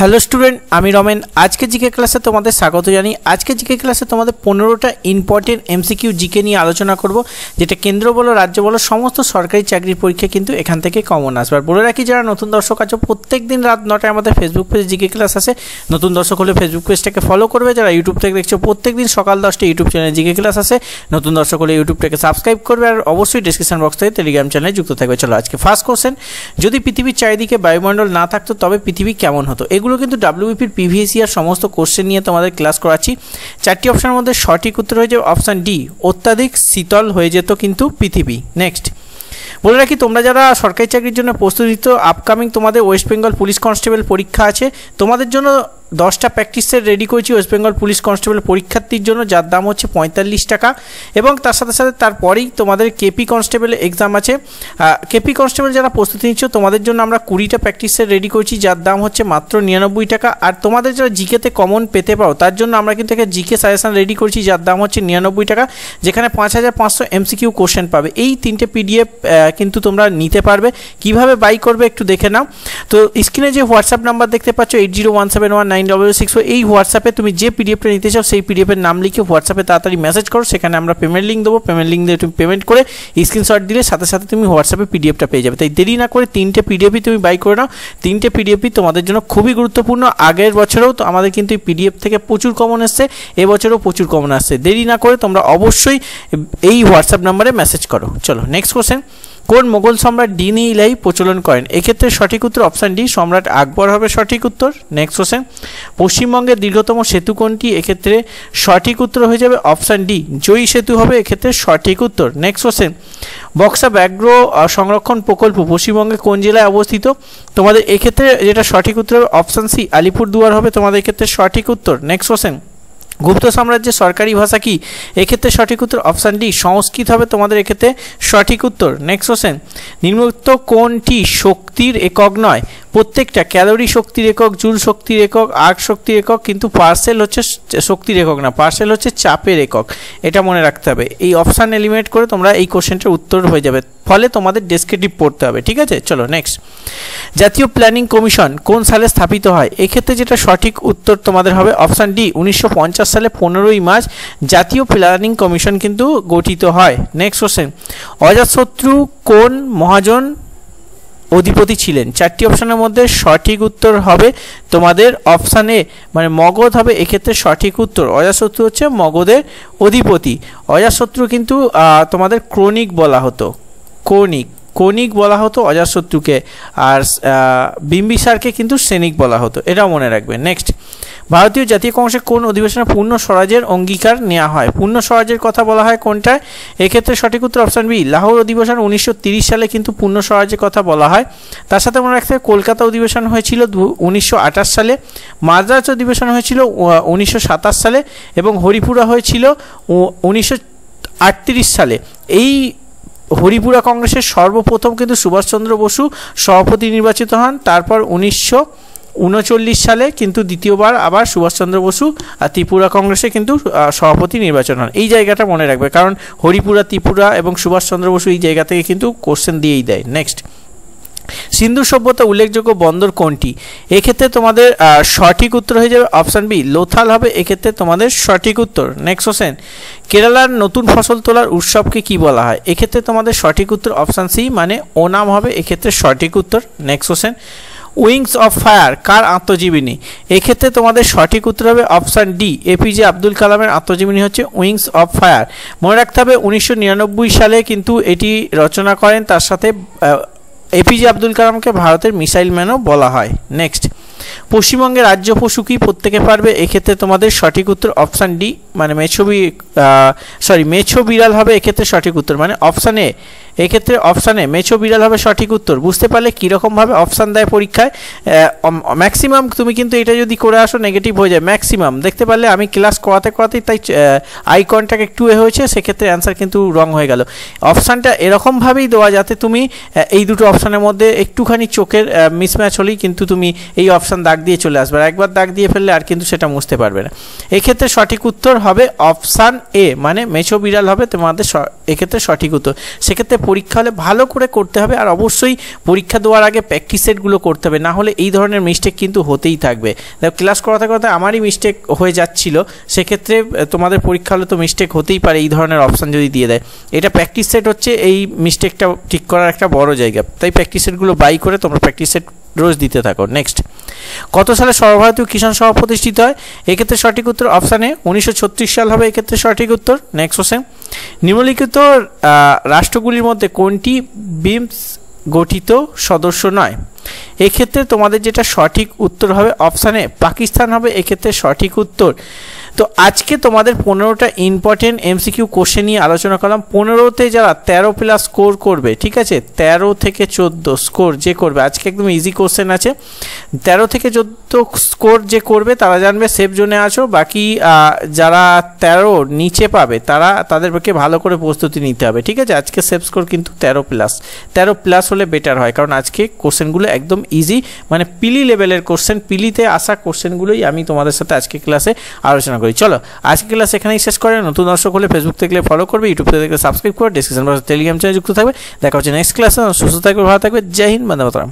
Hello student, আমি রমেন। আজকে GK ক্লাসে তোমাদের স্বাগত জানাই। আজকে জিকে ক্লাসে তোমাদের 15টা ইম্পর্টেন্ট এমসিকিউ জিকে নিয়ে আলোচনা করব, যেটা কেন্দ্র বলো রাজ্য বলো সমস্ত সরকারি চাকরির পরীক্ষা কিন্তু এখান থেকে কমন আসবে। আর বলে রাখি, যারা নতুন দর্শক আছো, প্রত্যেক দিন রাত 9টায় আমাদের ফেসবুক পেজে জিকে ক্লাস আসে। নতুন দর্শক হলে ফেসবুক পেজটাকে ফলো করবে। যারা ইউটিউব থেকে দেখছো, প্রত্যেক দিন সকাল 10টায় ইউটিউব চ্যানেলে জিকে ক্লাস আসে। নতুন দর্শক হলে ইউটিউবটাকে সাবস্ক্রাইব করবে, আর অবশ্যই ডিসক্রিপশন বক্স থেকে টেলিগ্রাম চ্যানেলে যুক্ত থাকবে। চলো আজকে ফার্স্ট কোশ্চেন, যদি পৃথিবীর চারিদিকে বায়ুমণ্ডল না থাকতো তবে পৃথিবী কেমন হতো? এগুলো কিন্তু WBPর প্রিভিয়াস ইয়ার সমস্ত কোশ্চেন নিয়ে তোমাদের ক্লাস করাচ্ছি। 4টি অপশনের মধ্যে সঠিক উত্তর হয়ে যাবে অপশান ডি, অত্যাধিক শীতল হয়ে যেত কিন্তু পৃথিবী। নেক্সট বলে রাখি, তোমরা যারা সরকারি চাকরির জন্য প্রস্তুতি নিচ্ছ, আপকামিং তোমাদের ওয়েস্ট বেঙ্গল পুলিশ কনস্টেবল পরীক্ষা আছে। তোমাদের জন্য 10টা প্র্যাকটিস সেট রেডি করেছি ওয়েস্ট বেঙ্গল পুলিশ কনস্টেবল পরীক্ষার্থীর জন্য, যার দাম হচ্ছে 45 টাকা। এবং তার সাথে সাথে তারপরেই তোমাদের কেপি কনস্টেবলের এক্সাম আছে। কেপি কনস্টেবল যারা প্রস্তুতি নিচ্ছ, তোমাদের জন্য আমরা 20টা প্র্যাকটিস সেট রেডি করেছি, যার দাম হচ্ছে মাত্র 99 টাকা। আর তোমাদের যারা জিকেতে কমন পেতে পারো, তার জন্য আমরা কিন্তু একটা জিকে সাজেশন রেডি করেছি, যার দাম হচ্ছে 99 টাকা, যেখানে 5500 MCQ কোশ্চেন পাবে। এই 3টে PDF কিন্তু তোমরা নিতে পারবে। কিভাবে বাই করবে একটু দেখে নাও। তো স্ক্রিনে যে হোয়াটসঅ্যাপ নাম্বার দেখতে পাচ্ছ 8017190064, এই হোয়াটসঅ্যাপে তুমি যে PDFটা নিতে চাও সেই PDFের নাম লিখে হোয়াটসঅ্যাপে তাড়াতাড়ি মেসেজ করো। সেখানে আমরা পেমেন্ট লিঙ্ক দেবো। পেমেন্ট লিঙ্ক দিয়ে তুমি পেমেন্ট করে স্ক্রিনশট দিলে সাথে সাথে তুমি হোয়াটসঅ্যাপে PDFটা পেয়ে যাবে। তাই দেরি না করে 3টে PDFই তুমি বাই করে নাও। 3টে PDFই তোমাদের জন্য খুবই গুরুত্বপূর্ণ। আগের বছরেও তো আমাদের কিন্তু এই PDF থেকে প্রচুর কমন এসছে, এবছরও প্রচুর কমন আসছে। দেরি না করে তোমরা অবশ্যই এই হোয়াটসঅ্যাপ নাম্বারে মেসেজ করো। চলো নেক্সট কোশ্চেন, কোন মোগল সম্রাট দিন ই ইলাহি প্রচলন করেন? এক্ষেত্রে সঠিক উত্তর অপশান ডি, সম্রাট আকবর হবে সঠিক উত্তর। নেক্সট কোশ্চেন, পশ্চিমবঙ্গের দীর্ঘতম সেতু কোনটি? এক্ষেত্রে সঠিক উত্তর হয়ে যাবে অপশান ডি, জয়ী সেতু হবে এক্ষেত্রে সঠিক উত্তর। নেক্সট কোশ্চেন, বক্সা ব্যাঘ্র সংরক্ষণ প্রকল্প পশ্চিমবঙ্গে কোন জেলায় অবস্থিত? তোমাদের এক্ষেত্রে যেটা সঠিক উত্তর হবে অপশান সি, আলিপুরদুয়ার হবে তোমাদের ক্ষেত্রে সঠিক উত্তর। নেক্সট কোশ্চেন, গুপ্ত সাম্রাজ্যের সরকারি ভাষা কি? এক্ষেত্রে সঠিক উত্তর অপশান ডি, সংস্কৃত হবে তোমাদের এক্ষেত্রে সঠিক উত্তর। নেক্সট কোশ্চেন, নিম্নোক্ত কোনটি শক্তির একক নয়? প্রত্যেকটা ক্যালোরি শক্তির একক, জুল শক্তির একক, আর্ক শক্তির একক, কিন্তু পার্সেল হচ্ছে শক্তির একক না, পার্সেল হচ্ছে চাপের একক। এটা মনে রাখতে হবে। এই অপশান এলিমিনেট করে তোমরা এই কোশ্চেনটার উত্তর হয়ে যাবে, ফলে তোমাদের ডেসক্রিপটিভ পড়তে হবে। ঠিক আছে, চলো নেক্সট, জাতীয় প্ল্যানিং কমিশন কোন সালে স্থাপিত হয়? এক্ষেত্রে যেটা সঠিক উত্তর তোমাদের হবে অপশান ডি, 1950 সালে 15ই মার্চ জাতীয় প্ল্যানিং কমিশন কিন্তু গঠিত হয়। নেক্সট কোশ্চেন, অজাতশত্রু কোন মহাজন অধিপতি ছিলেন? 4টি অপশানের মধ্যে সঠিক উত্তর হবে তোমাদের অপশান এ, মানে মগধ হবে এক্ষেত্রে সঠিক উত্তর। অজাতশত্রু হচ্ছে মগধের অধিপতি। অজাতশত্রু কিন্তু তোমাদের ক্রনিক বলা হতো, কৌণিক বলা হতো অজাতশত্রুকে, আর বিম্বিসারকে কিন্তু সৈনিক বলা হতো। এটাও মনে রাখবে। নেক্সট, ভারতীয় জাতীয় কংগ্রেসে কোন অধিবেশনে পূর্ণ স্বরাজের অঙ্গীকার নেওয়া হয়? পূর্ণ স্বরাজের কথা বলা হয় কোনটায়? এক্ষেত্রে সঠিক উত্তর অপশান বি, লাহোর অধিবেশন 1930 সালে কিন্তু পূর্ণ স্বরাজের কথা বলা হয়। তার সাথে মনে রাখতে হবে কলকাতা অধিবেশন হয়েছিল 1928 সালে, মাদ্রাজ অধিবেশন হয়েছিল 1927 সালে, এবং হরিপুরা হয়েছিল 1938 সালে। এই হরিপুরা কংগ্রেসের সর্বপ্রথম কিন্তু সুভাষচন্দ্র বসু সভাপতি নির্বাচিত হন। তারপর 1939 সালে কিন্তু দ্বিতীয়বার আবার সুভাষচন্দ্র বসু ত্রিপুরা কংগ্রেসে কিন্তু সভাপতি নির্বাচন হন। এই জায়গাটা মনে রাখবে, কারণ হরিপুরা, ত্রিপুরা এবং সুভাষচন্দ্র বসু এই জায়গা থেকে কিন্তু কোশ্চেন দিয়েই দেয়। নেক্সট, সিন্ধু সভ্যতা উল্লেখযোগ্য বন্দর কোনটি? এক্ষেত্রে তোমাদের সঠিক উত্তর হয়ে যাবে অপশান বি, লোথাল হবে এক্ষেত্রে তোমাদের সঠিক উত্তর। নেক্সট কোশ্চেন, কেরালার নতুন ফসল তোলার উৎসবকে কি বলা হয়? এক্ষেত্রে তোমাদের সঠিক উত্তর অপশান সি, মানে ওনাম হবে এক্ষেত্রে সঠিক উত্তর। Next question, wings of fire কার আত্মজীবনী? এক্ষেত্রে তোমাদের সঠিক উত্তর হবে অপশান ডি, APJ আব্দুল কালামের আত্মজীবনী হচ্ছে উইংস অফ ফায়ার। মনে রাখতে হবে 1999 সালে কিন্তু এটি রচনা করেন। তার সাথে APJ আব্দুল কালামকে ভারতের মিসাইল ম্যানও বলা হয়। নেক্সট, পশ্চিমবঙ্গের রাজ্য পশু কি? প্রত্যেকে পারবে। এক্ষেত্রে তোমাদের সঠিক উত্তর অপশান ডি, মানে মেছো বিড়াল হবে এক্ষেত্রে সঠিক উত্তর, মানে অপশান এ। এক্ষেত্রে অপশানে মেছো বিড়াল হবে সঠিক উত্তর। বুঝতে পারলে কীরকমভাবে অপশান দেয় পরীক্ষায়। ম্যাক্সিমাম তুমি কিন্তু এটা যদি করে আসো নেগেটিভ হয়ে যায় ম্যাক্সিমাম। দেখতে পারলে আমি ক্লাস করাতেই তাই আইকনটাকে একটু হয়েছে, সেক্ষেত্রে অ্যান্সার কিন্তু রং হয়ে গেল। অপশানটা এরকমভাবেই দেওয়া যাতে তুমি এই দুটো অপশানের মধ্যে একটুখানি চোখের মিসম্যাচ হলেই কিন্তু তুমি এই অপশান দাগ দিয়ে চলে আসবে। আর একবার দাগ দিয়ে ফেললে আর কিন্তু সেটা মুছতে পারবে না। এক্ষেত্রে সঠিক উত্তর হবে অপশান এ, মানে মেছো বিড়াল হবে তোমাদের এক্ষেত্রে সঠিক উত্তর। সেক্ষেত্রে পরীক্ষা হলে ভালো করে করতে হবে, আর অবশ্যই পরীক্ষা দেওয়ার আগে প্র্যাকটিস সেটগুলো করতে হবে, না হলে এই ধরনের মিস্টেক কিন্তু হতেই থাকবে। দেখো ক্লাস করাতে করাতে আমারই মিস্টেক হয়ে যাচ্ছিল, সেক্ষেত্রে তোমাদের পরীক্ষা হলে তো মিস্টেক হতেই পারে এই ধরনের অপশান যদি দিয়ে দেয়। এটা প্র্যাকটিস সেট হচ্ছে এই মিস্টেকটা ঠিক করার একটা বড় জায়গা, তাই প্র্যাকটিস সেটগুলো বাই করে তোমরা প্র্যাকটিস সেট রোজ দিতে থাকো। নেক্সট, কত সালে সর্বভারতীয় কিষাণ সভা প্রতিষ্ঠিত হয়? এক্ষেত্রে সঠিক উত্তর অপশানে 1936 সাল হবে এক্ষেত্রে সঠিক উত্তর। নেক্সট কোশ্চেন, নিম্নলিখিত রাষ্ট্রগুলির মধ্যে কোনটি বিমস গঠিত সদস্য নয়? এক্ষেত্রে তোমাদের যেটা সঠিক উত্তর হবে অপশানে পাকিস্তান হবে এক্ষেত্রে সঠিক উত্তর। তো আজকে তোমাদের 15টা ইম্পর্টেন্ট এমসিকিউ কোশ্চেন নিয়ে আলোচনা করলাম। 15তে যারা 13+ স্কোর করবে, ঠিক আছে, 13 থেকে 14 স্কোর যে করবে, আজকে একদম ইজি কোশ্চেন আছে, 13 থেকে 14 স্কোর যে করবে তারা জানবে সেফ জোনে আছো। বাকি যারা 13 নিচে পাবে তাদেরকে ভালো করে প্রস্তুতি নিতে হবে, ঠিক আছে। আজকে সেফ স্কোর কিন্তু 13+ হলে বেটার হয়, কারণ আজকে কোশ্চেনগুলো একদম ইজি, মানে পিলি লেভেলের কোশ্চেন, পিলিতে আসা কোশ্চেনগুলোই আমি তোমাদের সাথে আজকে ক্লাসে আলোচনা করি। চলো আজকে ক্লাস এখানেই শেষ করে, নতুন দর্শক হলে ফেসবুক থেকে ফলো করবে, ইউটিউব থেকে দেখলে সাবস্ক্রাইব করে, ডিসক্রিপশন বক্সে টেলিগ্রাম চ্যানেলে যুক্ত থাকবে। দেখা হচ্ছে নেক্সট ক্লাসে। সুস্থ থাকবে, ভালো থাকবে। জয় হিন্দ, বন্দে মাতরম।